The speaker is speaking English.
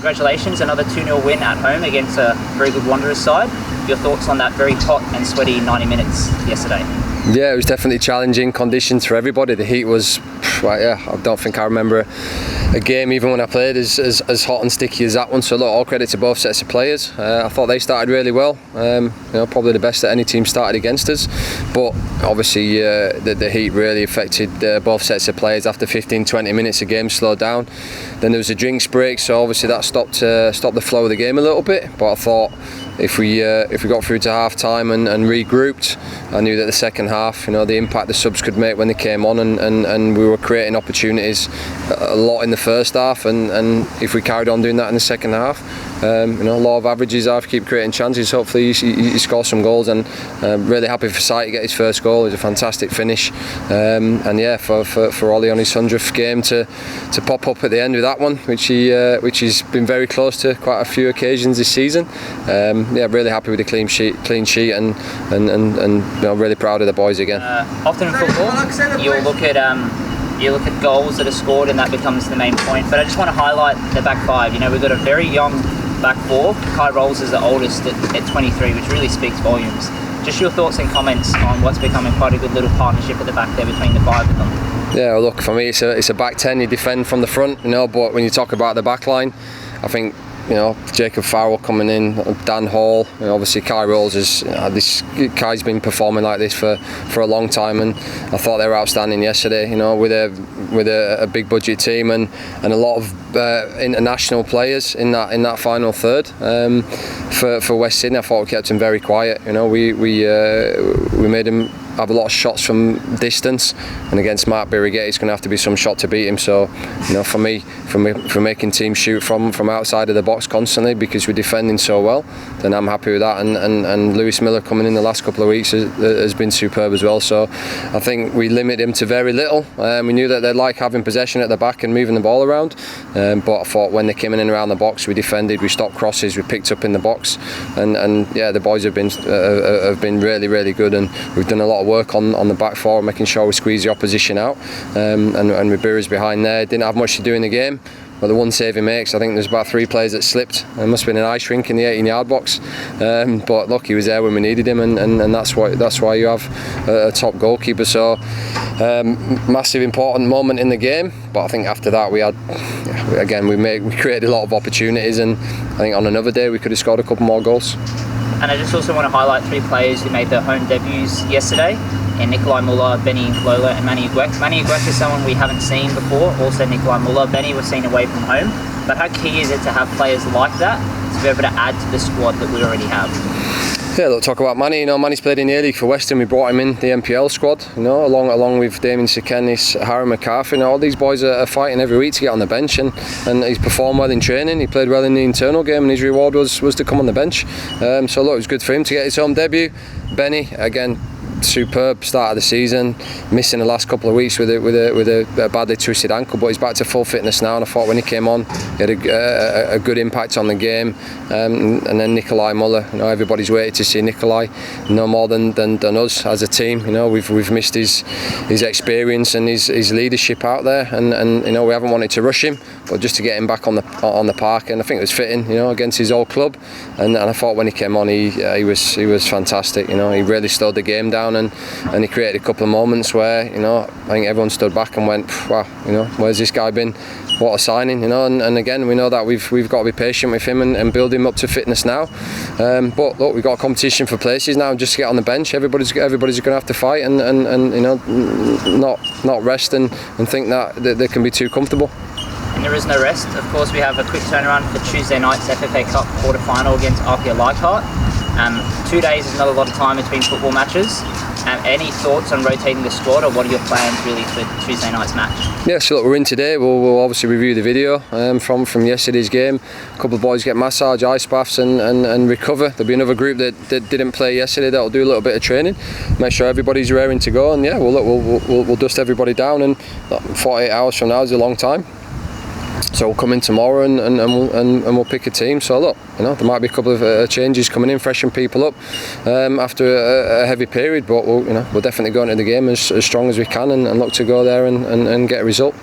congratulations, another 2-0 win at home against a very good Wanderers side. Your thoughts on that very hot and sweaty 90 minutes yesterday? Yeah, it was definitely challenging conditions for everybody. The heat was, I don't think I remember a game, even when I played, as hot and sticky as that one. So look, all credit to both sets of players. I thought they started really well. Probably the best that any team started against us. But obviously, the heat really affected both sets of players. After 15-20 minutes, the game slowed down. Then there was a drinks break, so obviously that stopped the flow of the game a little bit. But I thought, if we got through to half time and regrouped, I knew that the second half, the impact the subs could make when they came on, and we were creating opportunities a lot in the first half, and if we carried on doing that in the second half, law of averages are, keep creating chances, hopefully you score some goals. And really happy for Sai to get his first goal. It was a fantastic finish, and yeah, for Ollie on his 100th game to pop up at the end with that one, which he's been very close to quite a few occasions this season. Really happy with the clean sheet, and really proud of the boys again. Often in football, you'll look at goals that are scored, and that becomes the main point. But I just want to highlight the back five. We've got a very young back four. Kai Rolls is the oldest at 23, which really speaks volumes. Just your thoughts and comments on what's becoming quite a good little partnership at the back there between the five of them. Yeah, well, look, for me it's a back 10. You defend from the front, but when you talk about the back line, I think Jacob Farrell coming in, Dan Hall, obviously Kai Rolls Kai's been performing like this for a long time, and I thought they were outstanding yesterday. With a big budget team and a lot of international players in that final third. For West Sydney, I thought we kept him very quiet. We made him have a lot of shots from distance, and against Mark Birigette, it's going to have to be some shot to beat him. So, for me, for making teams shoot from outside of the box constantly because we're defending so well, then I'm happy with that. And Lewis Miller coming in the last couple of weeks has been superb as well. So I think we limit him to very little. We knew that they'd like having possession at the back and moving the ball around, but I thought when they came in and around the box, we defended, we stopped crosses, we picked up in the box, and yeah, the boys have been really, really good, and we've done a lot of work on the back four, making sure we squeeze the opposition out, and with Beers behind there, didn't have much to do in the game. But the one save he makes, I think there's about 3 players that slipped. There must have been an ice rink in the 18-yard box, but look, he was there when we needed him, and that's why you have a top goalkeeper. So massive important moment in the game. But I think after that we created a lot of opportunities, and I think on another day we could have scored a couple more goals. And I just also want to highlight 3 players who made their home debuts yesterday, and Nikolai Muller, Benny Lola and Manny Iguek. Manny Iguek is someone we haven't seen before, also Nikolai Muller. Benny was seen away from home, but how key is it to have players like that to be able to add to the squad that we already have? Yeah, look, talk about Manny. Manny's played in the A-League for Western. We brought him in the NPL squad, along with Damien Sekenis, Harry McCarthy. All these boys are fighting every week to get on the bench, and he's performed well in training. He played well in the internal game, and his reward was to come on the bench. So look, it was good for him to get his home debut. Benny, again, superb start of the season, missing the last couple of weeks with a badly twisted ankle, but he's back to full fitness now, and I thought when he came on he had a good impact on the game. And then Nikolai Muller, everybody's waited to see Nikolai no more than us as a team. We've missed his experience and his leadership out there, and we haven't wanted to rush him, but just to get him back on the park, and I think it was fitting, against his old club, and I thought when he came on he was fantastic. He really slowed the game down, and he created a couple of moments where I think everyone stood back and went, wow, where's this guy been? What a signing, and again we know that we've got to be patient with him and build him up to fitness now. But look, we've got a competition for places now, just to get on the bench. Everybody's going to have to fight and not rest and think that they can be too comfortable. And there is no rest. Of course, we have a quick turnaround for Tuesday night's FFA Cup quarter-final against RPA Leichhardt. 2 days is not a lot of time between football matches. Any thoughts on rotating the squad, or what are your plans really for Tuesday night's match? Yeah, so look, we're in today. We'll obviously review the video from yesterday's game. A couple of boys get massage, ice baths and recover. There'll be another group that didn't play yesterday that'll do a little bit of training, make sure everybody's raring to go, and yeah, we'll dust everybody down, and 48 hours from now is a long time. So we'll come in tomorrow and we'll pick a team. So look, there might be a couple of changes coming in, freshen people up after a heavy period, but we'll definitely go into the game as strong as we can and look to go there and get a result.